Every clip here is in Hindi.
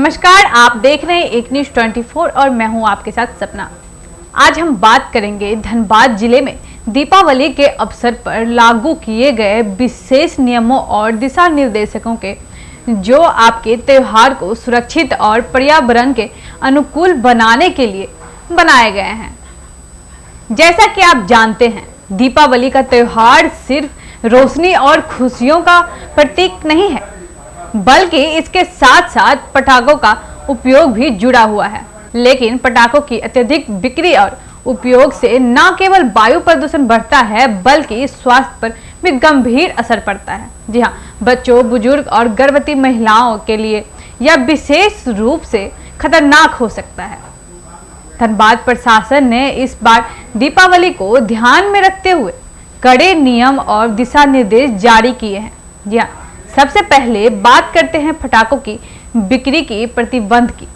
नमस्कार, आप देख रहे हैं एक न्यूज 24 और मैं हूं आपके साथ सपना। आज हम बात करेंगे धनबाद जिले में दीपावली के अवसर पर लागू किए गए विशेष नियमों और दिशा निर्देशों के, जो आपके त्योहार को सुरक्षित और पर्यावरण के अनुकूल बनाने के लिए बनाए गए हैं। जैसा कि आप जानते हैं, दीपावली का त्योहार सिर्फ रोशनी और खुशियों का प्रतीक नहीं है, बल्कि इसके साथ साथ पटाखों का उपयोग भी जुड़ा हुआ है। लेकिन पटाखों की अत्यधिक बिक्री और उपयोग से न केवल वायु प्रदूषण बढ़ता है, बल्कि स्वास्थ्य पर भी गंभीर असर पड़ता है। जी हाँ, बच्चों, बुजुर्ग और गर्भवती महिलाओं के लिए यह विशेष रूप से खतरनाक हो सकता है। धनबाद प्रशासन ने इस बार दीपावली को ध्यान में रखते हुए कड़े नियम और दिशा निर्देश जारी किए हैं। जी हाँ, सबसे पहले बात करते हैं पटाखों की बिक्री की प्रतिबंध की।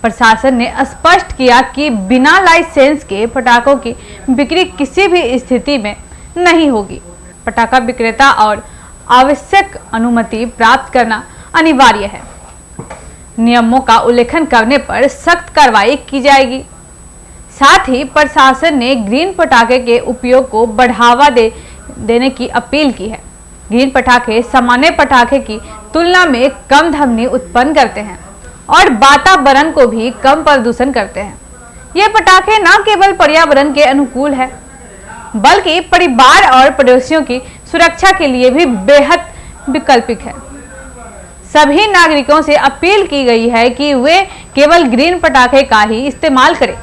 प्रशासन ने स्पष्ट किया कि बिना लाइसेंस के पटाखों की बिक्री किसी भी स्थिति में नहीं होगी। पटाखा विक्रेता और आवश्यक अनुमति प्राप्त करना अनिवार्य है। नियमों का उल्लंघन करने पर सख्त कार्रवाई की जाएगी। साथ ही प्रशासन ने ग्रीन पटाखे के उपयोग को बढ़ावा देने की अपील की है। ग्रीन पटाखे सामान्य पटाखे की तुलना में कम ध्वनि उत्पन्न करते हैं और वातावरण को भी कम प्रदूषण करते हैं। ये पटाखे न केवल पर्यावरण के अनुकूल है, बल्कि परिवार और पड़ोसियों की सुरक्षा के लिए भी बेहद वैकल्पिक है। सभी नागरिकों से अपील की गई है कि वे केवल ग्रीन पटाखे का ही इस्तेमाल करें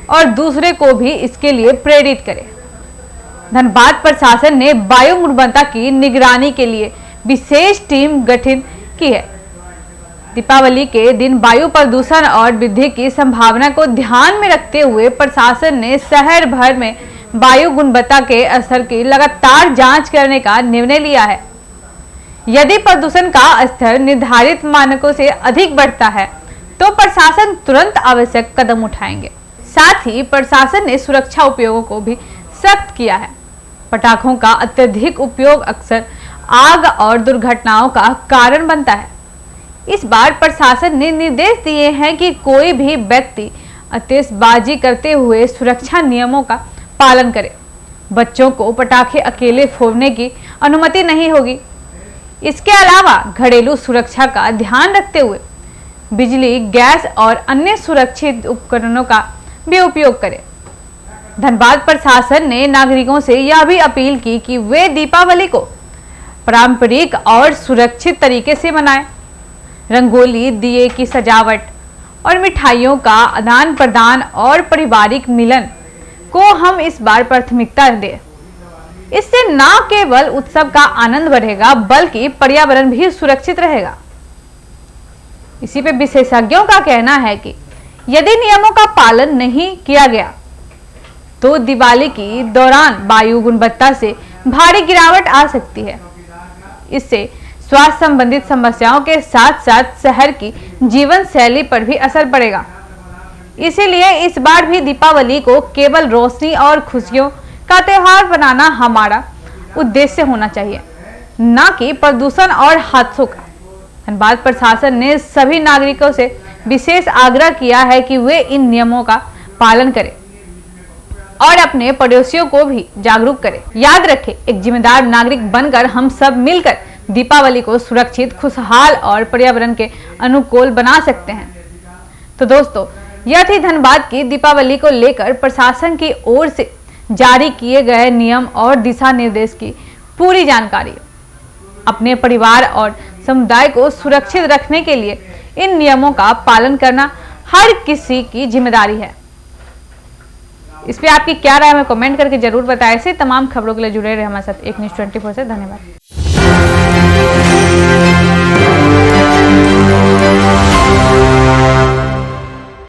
और दूसरे को भी इसके लिए प्रेरित करें। धनबाद प्रशासन ने वायु गुणवत्ता की निगरानी के लिए विशेष टीम गठित की है। दीपावली के दिन वायु प्रदूषण और वृद्धि की संभावना को ध्यान में रखते हुए प्रशासन ने शहर भर में वायु गुणवत्ता के असर की लगातार जांच करने का निर्णय लिया है। यदि प्रदूषण का स्तर निर्धारित मानकों से अधिक बढ़ता है, तो प्रशासन तुरंत आवश्यक कदम उठाएंगे। साथ ही प्रशासन ने सुरक्षा उपयोगों को भी सख्त किया है। पटाखों का अत्यधिक उपयोग अक्सर आग और दुर्घटनाओं का कारण बनता है। इस बार प्रशासन ने निर्देश दिए हैं कि कोई भी व्यक्ति आतिशबाजी करते हुए सुरक्षा नियमों का पालन करे। बच्चों को पटाखे अकेले फोड़ने की अनुमति नहीं होगी। इसके अलावा घरेलू सुरक्षा का ध्यान रखते हुए बिजली, गैस और अन्य सुरक्षित उपकरणों का भी उपयोग करें। धनबाद प्रशासन ने नागरिकों से यह भी अपील की कि वे दीपावली को पारंपरिक और सुरक्षित तरीके से मनाएं। रंगोली, दिए की सजावट और मिठाइयों का आदान प्रदान और पारिवारिक मिलन को हम इस बार प्राथमिकता दें। इससे न केवल उत्सव का आनंद बढ़ेगा, बल्कि पर्यावरण भी सुरक्षित रहेगा। इसी पे विशेषज्ञों का कहना है कि यदि नियमों का पालन नहीं किया गया, तो दिवाली की दौरान वायु गुणवत्ता से भारी गिरावट आ सकती है। इससे स्वास्थ्य संबंधित समस्याओं के साथ साथ शहर की जीवन शैली पर भी असर पड़ेगा। इसीलिए इस बार भी दीपावली को केवल रोशनी और खुशियों का त्योहार बनाना हमारा उद्देश्य होना चाहिए, न कि प्रदूषण और हादसों का। धनबाद प्रशासन ने सभी नागरिकों से विशेष आग्रह किया है कि वे इन नियमों का पालन करें और अपने पड़ोसियों को भी जागरूक करें। याद रखें, एक जिम्मेदार नागरिक बनकर हम सब मिलकर दीपावली को सुरक्षित, खुशहाल और पर्यावरण के अनुकूल बना सकते हैं। तो दोस्तों, यह थी धनबाद की दीपावली को लेकर प्रशासन की ओर से जारी किए गए नियम और दिशा निर्देश की पूरी जानकारी। अपने परिवार और समुदाय को सुरक्षित रखने के लिए इन नियमों का पालन करना हर किसी की जिम्मेदारी है। इस पे आपकी क्या राय है, हमें कमेंट करके जरूर बताएं। ऐसे तमाम खबरों के लिए जुड़े रहे हमारे साथ एक न्यूज 24 से। धन्यवाद।